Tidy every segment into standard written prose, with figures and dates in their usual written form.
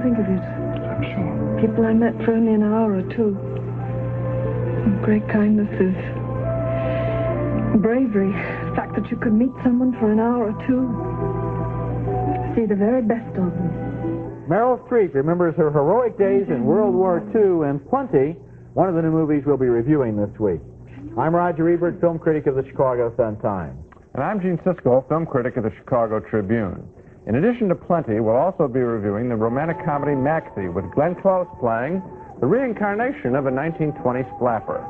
think of it. I'm sure. People I met for only an hour or two. And great kindness is bravery. The fact that you could meet someone for an hour or two. See the very best of them. Meryl Streep remembers her heroic days in World War II and Plenty, one of the new movies we'll be reviewing this week. I'm Roger Ebert, film critic of the Chicago Sun-Times. And I'm Gene Siskel, film critic of the Chicago Tribune. In addition to Plenty, we'll also be reviewing the romantic comedy Maxie, with Glenn Close playing the reincarnation of a 1920s flapper.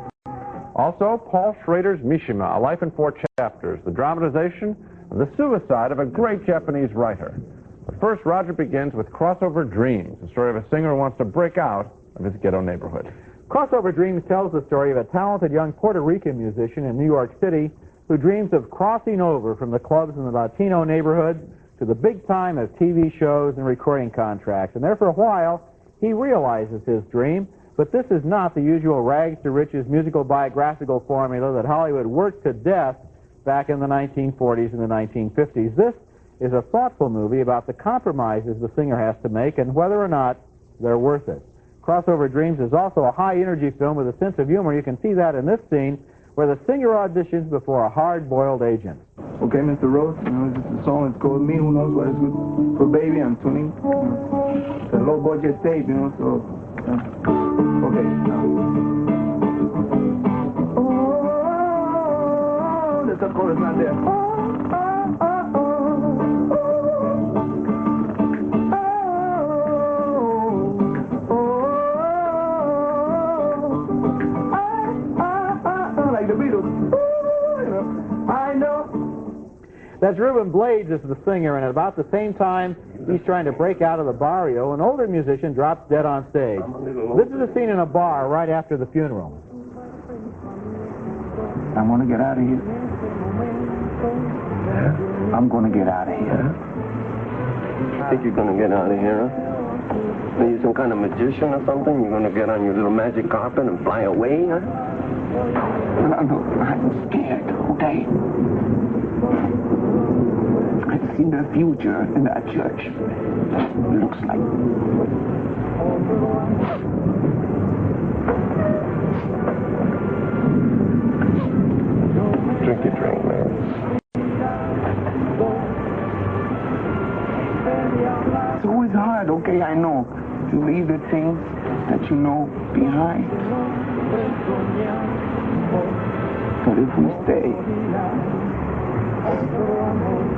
Also, Paul Schrader's Mishima, A Life in 4 Chapters, the dramatization of the suicide of a great Japanese writer. But first, Roger begins with Crossover Dreams, the story of a singer who wants to break out of his ghetto neighborhood. Crossover Dreams tells the story of a talented young Puerto Rican musician in New York City who dreams of crossing over from the clubs in the Latino neighborhood to the big time of TV shows and recording contracts. And there for a while, he realizes his dream, but this is not the usual rags to riches musical biographical formula that Hollywood worked to death back in the 1940s and the 1950s. This is a thoughtful movie about the compromises the singer has to make and whether or not they're worth it. Crossover Dreams is also a high-energy film with a sense of humor. You can see that in this scene where the singer auditions before a hard-boiled agent. Okay, Mr. Rose, you know, this is a song. It's called Me Who Knows What Is Good for Baby. I'm tuning. It's a low-budget tape, you know, so... okay, now. Oh, the chorus not there. That's Ruben Blades as the singer, and at about the same time he's trying to break out of the barrio, an older musician drops dead on stage. This is a scene in a bar right after the funeral. I'm gonna get out of here. Yeah? I'm gonna get out of here. You think you're gonna get out of here, huh? Are you some kind of magician or something? You're gonna get on your little magic carpet and fly away, huh? No, I'm scared, okay? I see the future in that church. It looks like. Drink your drink, man. It's always hard, okay, I know, to leave the things that you know behind. But if we stay,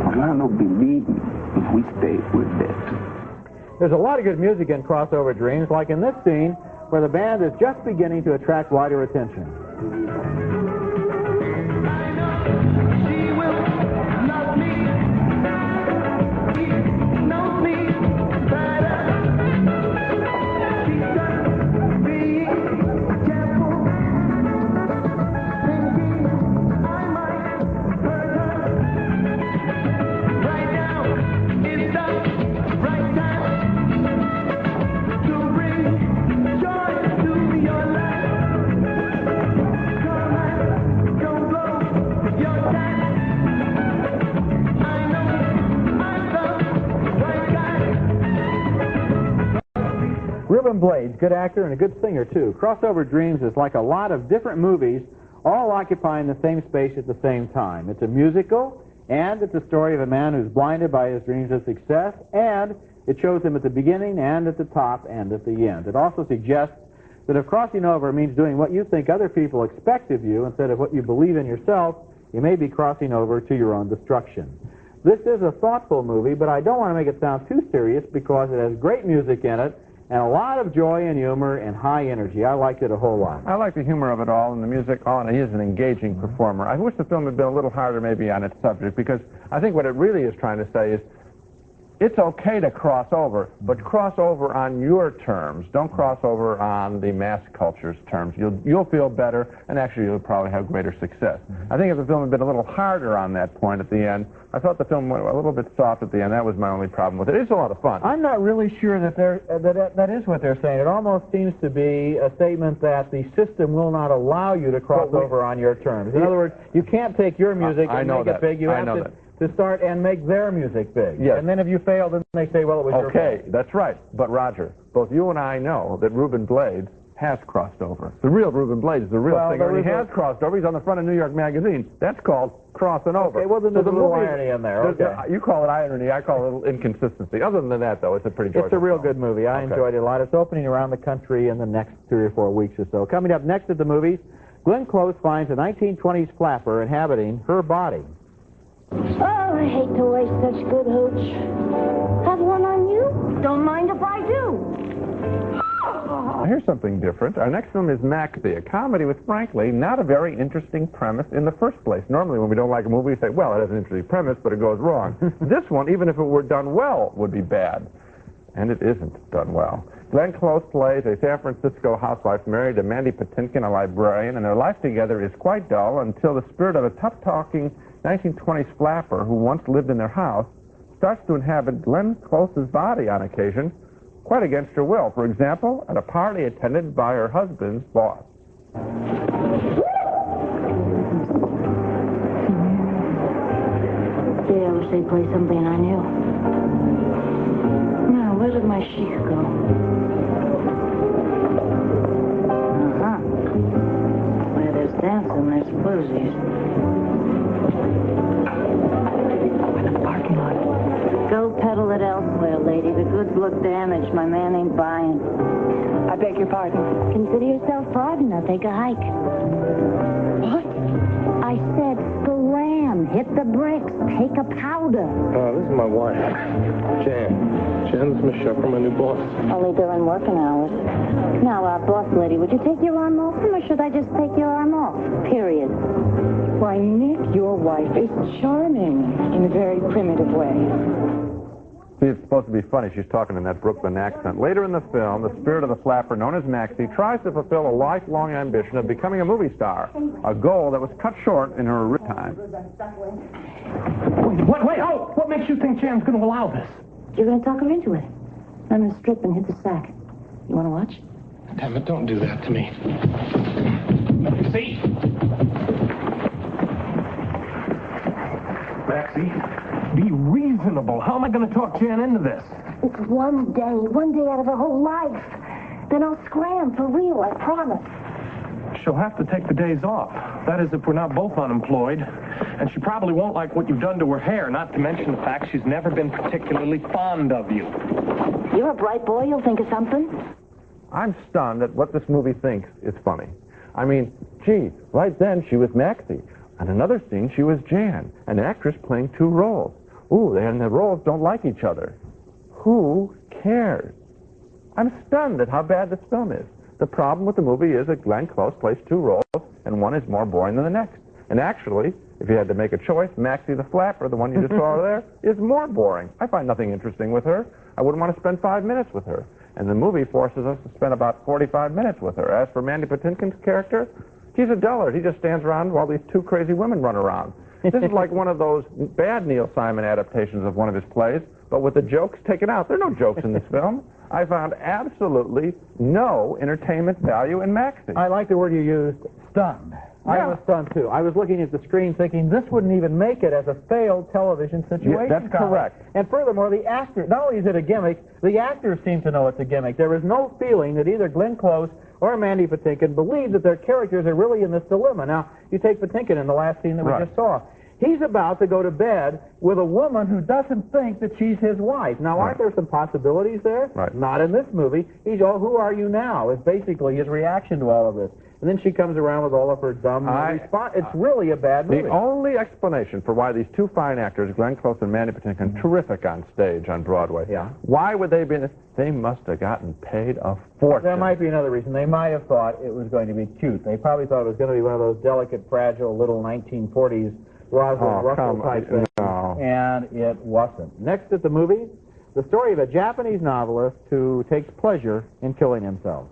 Orlando, believe me, if we stay, we're dead. There's a lot of good music in Crossover Dreams, like in this scene where the band is just beginning to attract wider attention. Ruben Blades, good actor and a good singer, too. Crossover Dreams is like a lot of different movies, all occupying the same space at the same time. It's a musical, and it's a story of a man who's blinded by his dreams of success, and it shows him at the beginning and at the top and at the end. It also suggests that if crossing over means doing what you think other people expect of you instead of what you believe in yourself, you may be crossing over to your own destruction. This is a thoughtful movie, but I don't want to make it sound too serious because it has great music in it, and a lot of joy and humor and high energy. I liked it a whole lot. I like the humor of it all and the music. Oh, and he is an engaging performer. I wish the film had been a little harder maybe on its subject, because I think what it really is trying to say is it's okay to cross over, but cross over on your terms. Don't cross over on the mass culture's terms. You'll feel better, and actually you'll probably have greater success. I think if the film had been a little harder on that point at the end, I thought the film went a little bit soft at the end. That was my only problem with it. It's a lot of fun. I'm not really sure that that is what they're saying. It almost seems to be a statement that the system will not allow you to cross over on your terms. In other words, you can't take your music and make it big. You have to to start and make their music big. Yes. And then if you fail, then they say, well, it was your fault. Okay, that's right. But, Roger, both you and I know that Reuben Blades has crossed over. The real Reuben Blades is the real singer, and he has crossed over. He's on the front of New York Magazine. That's called crossing over. Okay, well, then there's a little irony in there. Okay. You call it irony, I call it a little inconsistency. Other than that, though, it's a pretty joyful It's a real film. good movie. I enjoyed it a lot. It's opening around the country in the next 3 or 4 weeks or so. Coming up next at the movies, Glenn Close finds a 1920s flapper inhabiting her body. Oh, I hate to waste such good hooch. Have one on you? Don't mind if I do. Here's something different. Our next film is Maxie, a comedy with, frankly, not a very interesting premise in the first place. Normally, when we don't like a movie, we say, well, it has an interesting premise, but it goes wrong. This one, even if it were done well, would be bad. And it isn't done well. Glenn Close plays a San Francisco housewife married to Mandy Patinkin, a librarian, and their life together is quite dull until the spirit of a tough-talking 1920s flapper who once lived in their house starts to inhabit Glenn Close's body on occasion, quite against her will. For example, at a party attended by her husband's boss. Yeah, I wish they'd play something I knew. Now, where did my chic go? Uh-huh. Where there's dancing, there's bluesies. In the parking lot. Go peddle it elsewhere, lady. The goods look damaged. My man ain't buying. I beg your pardon. Consider yourself pardoned. I'll take a hike. What? I said scram. Hit the bricks. Take a powder. This is my wife, Jan. Jan's Miss Shepherd, my new boss. Only during working hours. Now, boss lady, would you take your arm off him, or should I just take your arm off? Period. Why, Nick, your wife is charming in a very primitive way. See, it's supposed to be funny. She's talking in that Brooklyn accent. Later in the film, the spirit of the flapper, known as Maxie, tries to fulfill a lifelong ambition of becoming a movie star, a goal that was cut short in her time. Wait, oh! What makes you think Jan's going to allow this? You're going to talk her into it. I'm going to strip and hit the sack. You want to watch? Damn it, don't do that to me. See? Maxie, be reasonable. How am I going to talk Jan into this? It's one day out of her whole life. Then I'll scram for real, I promise. She'll have to take the days off. That is, if we're not both unemployed. And she probably won't like what you've done to her hair, not to mention the fact she's never been particularly fond of you. You're a bright boy. You'll think of something. I'm stunned at what this movie thinks is funny. I mean, gee, right then she was Maxie. On another scene, she was Jan, an actress playing two roles. Ooh, and the roles don't like each other. Who cares? I'm stunned at how bad this film is. The problem with the movie is that Glenn Close plays two roles, and one is more boring than the next. And actually, if you had to make a choice, Maxie the Flapper, the one you just saw there, is more boring. I find nothing interesting with her. I wouldn't want to spend 5 minutes with her. And the movie forces us to spend about 45 minutes with her. As for Mandy Patinkin's character, he's a dullard. He just stands around while these two crazy women run around. This is like one of those bad Neil Simon adaptations of one of his plays, but with the jokes taken out. There are no jokes in this film. I found absolutely no entertainment value in Maxie. I like the word you used, stunned. I was stunned, too. I was looking at the screen thinking this wouldn't even make it as a failed television situation. Yeah, that's correct. And furthermore, the actor, not only is it a gimmick, the actors seem to know it's a gimmick. There is no feeling that either Glenn Close or Mandy Patinkin believe that their characters are really in this dilemma. Now, you take Patinkin in the last scene that we just saw. He's about to go to bed with a woman who doesn't think that she's his wife. Now, aren't there some possibilities there? Right. Not in this movie. He's, oh, who are you now? Is basically his reaction to all of this. And then she comes around with all of her dumb response. It's really a bad movie. The only explanation for why these two fine actors, Glenn Close and Mandy Patinkin, terrific on stage on Broadway. Yeah. Why would they be in this? They must have gotten paid a fortune. There might be another reason. They might have thought it was going to be cute. They probably thought it was going to be one of those delicate, fragile, little 1940s Rosalind Russell type things. No. And it wasn't. Next at the movie, the story of a Japanese novelist who takes pleasure in killing himself.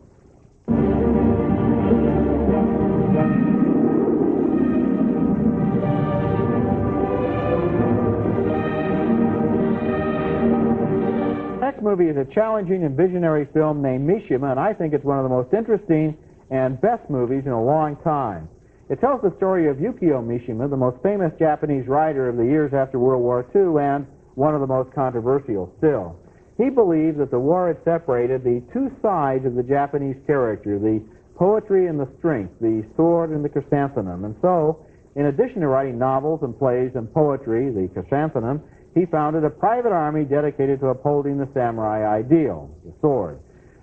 Next movie is a challenging and visionary film named Mishima, and I think it's one of the most interesting and best movies in a long time. It tells the story of Yukio Mishima, the most famous Japanese writer of the years after World War II and one of the most controversial still. He believed that the war had separated the two sides of the Japanese character, the poetry and the strength, the sword and the chrysanthemum. And so, in addition to writing novels and plays and poetry, the chrysanthemum, he founded a private army dedicated to upholding the samurai ideal, the sword.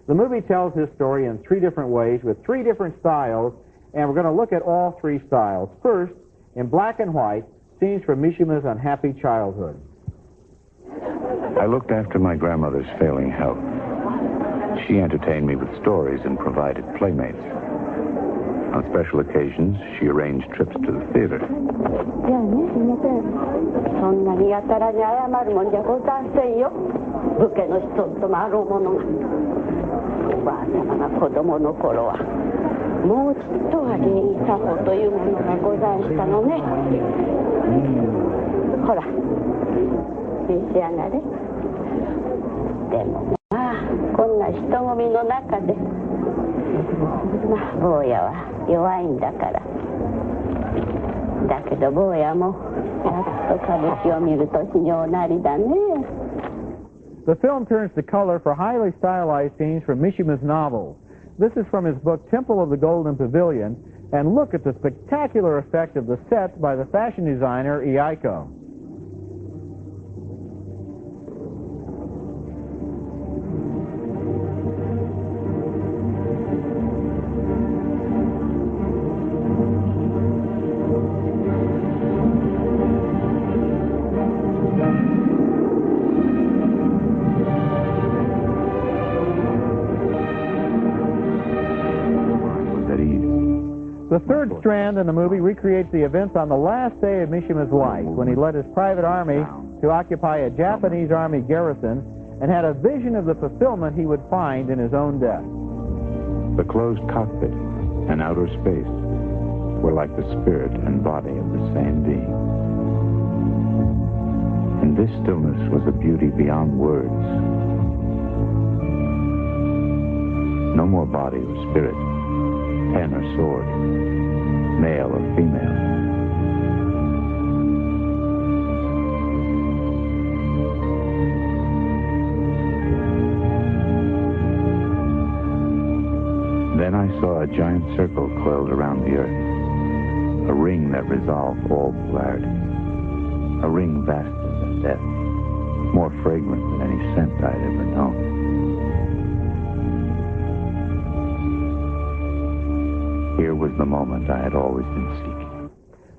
The movie tells his story in three different ways with three different styles, and we're going to look at all three styles. First, in black and white, scenes from Mishima's unhappy childhood. I looked after my grandmother's failing health. She entertained me with stories and provided playmates. On special occasions, she arranged trips to the theater. そんなにやたらに謝るもんじゃござんせんよ。武家の子孫ともあろうものが。おばあ様が子供の頃は、もうちっとは礼儀作法というものがござんしたのね。ほら、召し上がれ。でもまあ、こんな人混みの中で、まあ、坊やは弱いんだから。だけど坊やもやっと歌舞伎を見る年におなりだね。The film turns to color for highly stylized scenes from Mishima's novels. This is from his book Temple of the Golden Pavilion, and look at the spectacular effect of the sets by the fashion designer Iaiko. The third strand in the movie recreates the events on the last day of Mishima's life, when he led his private army to occupy a Japanese army garrison and had a vision of the fulfillment he would find in his own death. The closed cockpit and outer space were like the spirit and body of the same being. And this stillness was a beauty beyond words. No more body or spirit, pen or sword, male or female. Then I saw a giant circle coiled around the earth, a ring that resolved all polarity, a ring vaster than death, more fragrant than any scent I had ever known. Here was the moment I had always been seeking.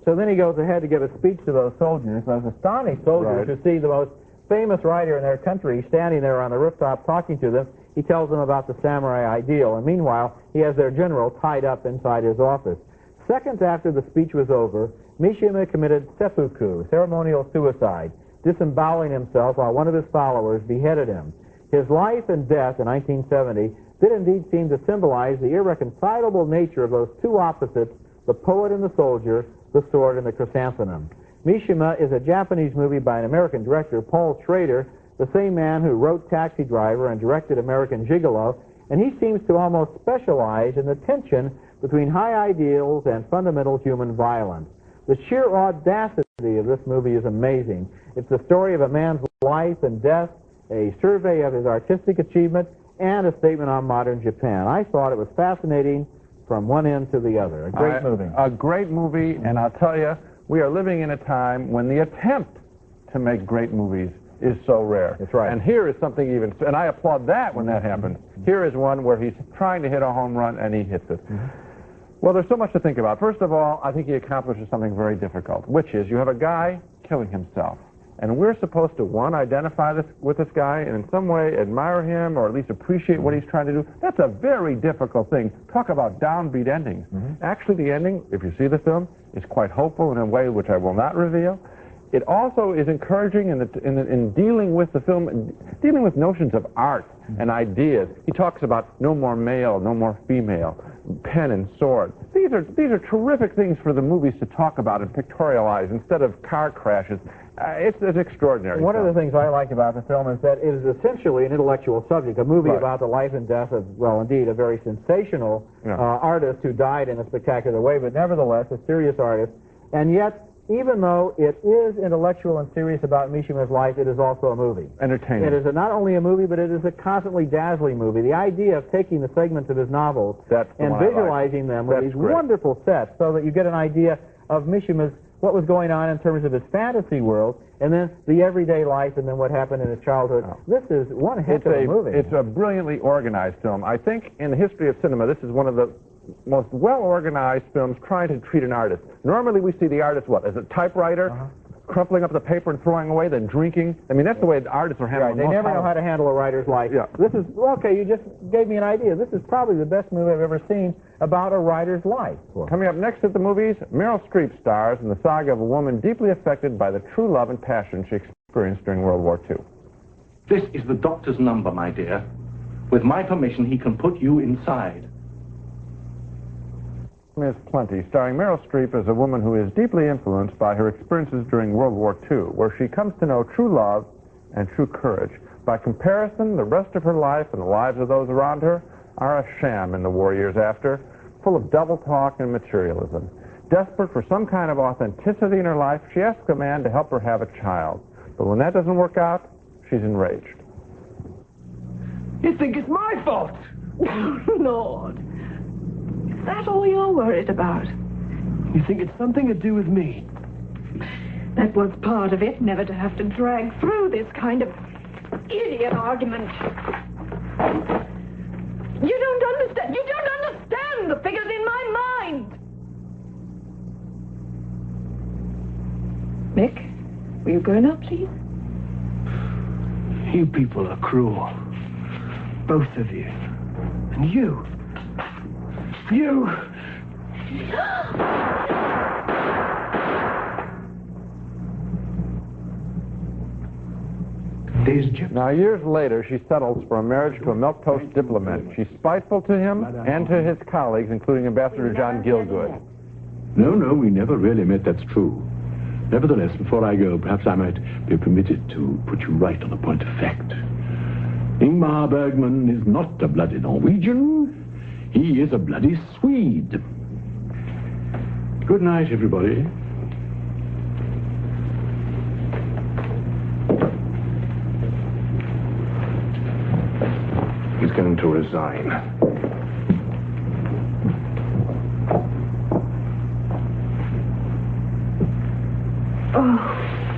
So then he goes ahead to give a speech to those soldiers. Those astonished soldiers who see the most famous writer in their country standing there on the rooftop talking to them. He tells them about the samurai ideal, and meanwhile, he has their general tied up inside his office. Seconds after the speech was over, Mishima committed seppuku, ceremonial suicide, disemboweling himself while one of his followers beheaded him. His life and death in 1970 did indeed seem to symbolize the irreconcilable nature of those two opposites, the poet and the soldier, the sword and the chrysanthemum. Mishima is a Japanese movie by an American director, Paul Schrader, the same man who wrote Taxi Driver and directed American Gigolo, and he seems to almost specialize in the tension between high ideals and fundamental human violence. The sheer audacity of this movie is amazing. It's the story of a man's life and death, a survey of his artistic achievement, and a statement on modern Japan. I thought it was fascinating from one end to the other. A great movie. A great movie, and I'll tell you, we are living in a time when the attempt to make great movies is so rare. That's right. And here is something even, and I applaud that when that happens. Here is one where he's trying to hit a home run, and he hits it. Well, there's so much to think about. First of all, I think he accomplishes something very difficult, which is you have a guy killing himself. And we're supposed to, one, identify with this guy and in some way admire him or at least appreciate what he's trying to do. That's a very difficult thing. Talk about downbeat endings. Actually, the ending, if you see the film, is quite hopeful in a way which I will not reveal. It also is encouraging in dealing with the film, dealing with notions of art and ideas. He talks about no more male, no more female, pen and sword. These are terrific things for the movies to talk about and pictorialize instead of car crashes. It's extraordinary. One of the things I like about the film is that it is essentially an intellectual subject, a movie about the life and death of, well, indeed, a very sensational artist who died in a spectacular way, but nevertheless a serious artist. And yet, even though it is intellectual and serious about Mishima's life, it is also a movie. Entertaining. It is not only a movie, but it is a constantly dazzling movie. The idea of taking the segments of his novels and visualizing them with these wonderful sets so that you get an idea of Mishima's, what was going on in terms of his fantasy world, and then the everyday life, and then what happened in his childhood. This is one heck of a movie. It's a brilliantly organized film. I think in the history of cinema, this is one of the most well-organized films trying to treat an artist. Normally we see the artist, as a typewriter, crumpling up the paper and throwing away, then drinking. I mean, that's the way the artists are handling They never know how to handle a writer's life. This is, okay, you just gave me an idea. This is probably the best movie I've ever seen about a writer's life. Coming up next at the movies, Meryl Streep stars in the saga of a woman deeply affected by the true love and passion she experienced during World War II. This is the doctor's number, my dear. With my permission, he can put you inside. Miss Plenty, starring Meryl Streep as a woman who is deeply influenced by her experiences during World War II, where she comes to know true love and true courage. By comparison, the rest of her life and the lives of those around her are a sham in the war years after, full of double talk and materialism. Desperate for some kind of authenticity in her life, she asks a man to help her have a child. But when that doesn't work out, she's enraged. You think it's my fault? Lord. Is that all you're worried about? You think it's something to do with me? That was part of it, never to have to drag through this kind of idiot argument. You don't understand. You don't understand the figures in my mind. Mick, will you go now, please? You people are cruel. Both of you. And you. You! Now, years later, she settles for a marriage to a milquetoast diplomat. She's spiteful to him and to his colleagues, including Ambassador John Gielgud. No, we never really met, that's true. Nevertheless, before I go, perhaps I might be permitted to put you right on a point of fact. Ingmar Bergman is not a bloody Norwegian. He is a bloody Swede. Good night, everybody. He's going to resign. Oh,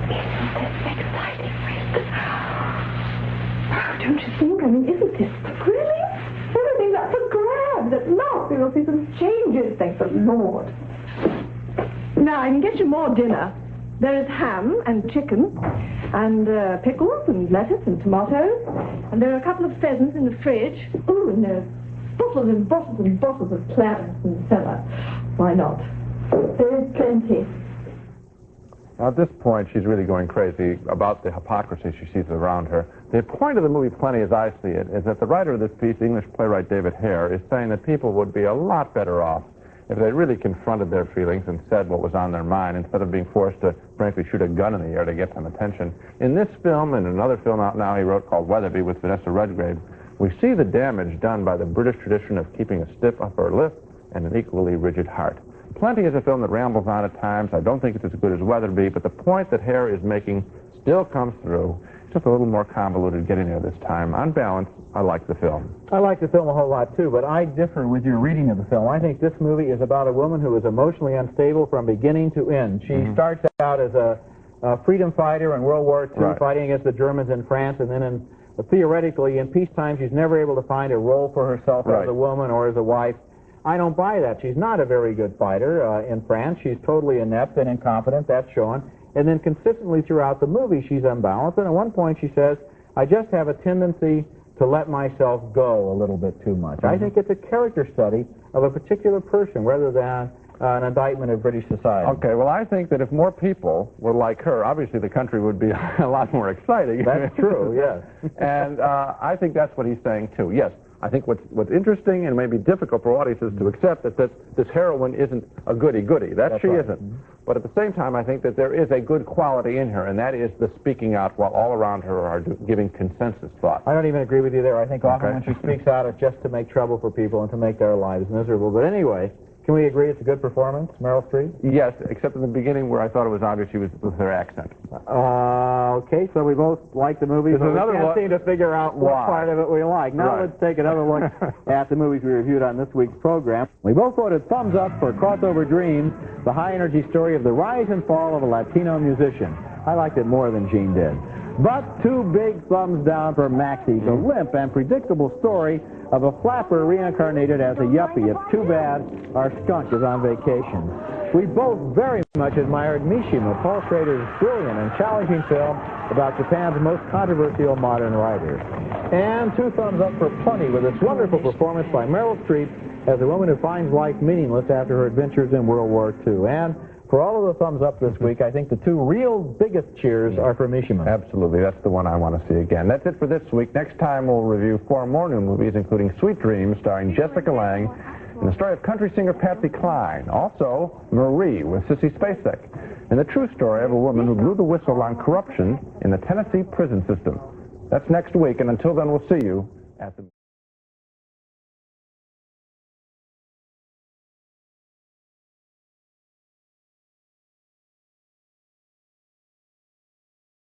isn't this exciting, Fred? Oh, don't you think? I mean, isn't this thrilling? Everything's up for grabs. At last we will see some changes, thank the Lord. Now, I can get you more dinner. There is ham and chicken, and pickles and lettuce and tomatoes, and there are a couple of pheasants in the fridge. Ooh, and there's bottles and bottles and bottles of claret in the cellar. Why not? There is plenty. Now, at this point, she's really going crazy about the hypocrisy she sees around her. The point of the movie Plenty, as I see it, is that the writer of this piece, English playwright David Hare, is saying that people would be a lot better off if they really confronted their feelings and said what was on their mind instead of being forced to, frankly, shoot a gun in the air to get some attention. In this film and another film out now he wrote called Weatherby with Vanessa Redgrave, we see the damage done by the British tradition of keeping a stiff upper lip and an equally rigid heart. Plenty is a film that rambles on at times. I don't think it's as good as Weatherby, but the point that Hare is making still comes through. It's just a little more convoluted getting there this time. On balance, I like the film. I like the film a whole lot, too, but I differ with your reading of the film. I think this movie is about a woman who is emotionally unstable from beginning to end. She starts out as a freedom fighter in World War II, fighting against the Germans in France, and then theoretically, in peacetime, she's never able to find a role for herself as a woman or as a wife. I don't buy that. She's not a very good fighter in France. She's totally inept and incompetent. That's shown. And then consistently throughout the movie, she's unbalanced. And at one point, she says, I just have a tendency to let myself go a little bit too much. I think it's a character study of a particular person rather than an indictment of British society. Okay, well, I think that if more people were like her, obviously the country would be a lot more exciting. That's true, yes. And I think that's what he's saying, too. Yes, I think what's interesting and maybe difficult for audiences to accept is that this heroine isn't a goody-goody. That she isn't. But at the same time, I think that there is a good quality in her, and that is the speaking out while all around her are giving consensus thought. I don't even agree with you there. I think often when she speaks out, it's just to make trouble for people and to make their lives miserable. But anyway, can we agree it's a good performance, Meryl Streep? Yes, except in the beginning where I thought it was obvious she was with her accent. Okay, so we both like the movie, but we can't seem to figure out what part of it we like. Now let's take another look at the movies we reviewed on this week's program. We both voted thumbs up for Crossover Dreams, the high-energy story of the rise and fall of a Latino musician. I liked it more than Gene did. But 2 big thumbs down for Maxie, the limp and predictable story of a flapper reincarnated as a yuppie. It's too bad our skunk is on vacation. We both very much admired Mishima, Paul Schrader's brilliant and challenging film about Japan's most controversial modern writers. And 2 thumbs up for Plenty, with its wonderful performance by Meryl Streep as a woman who finds life meaningless after her adventures in World War II. And for all of the thumbs up this week, I think the 2 real biggest cheers are for Mishima. Absolutely. That's the one I want to see again. That's it for this week. Next time we'll review 4 more new movies, including Sweet Dreams, starring Jessica Lange, and the story of country singer Patsy Cline. Also, Marie with Sissy Spacek, and the true story of a woman who blew the whistle on corruption in the Tennessee prison system. That's next week, and until then, we'll see you at the...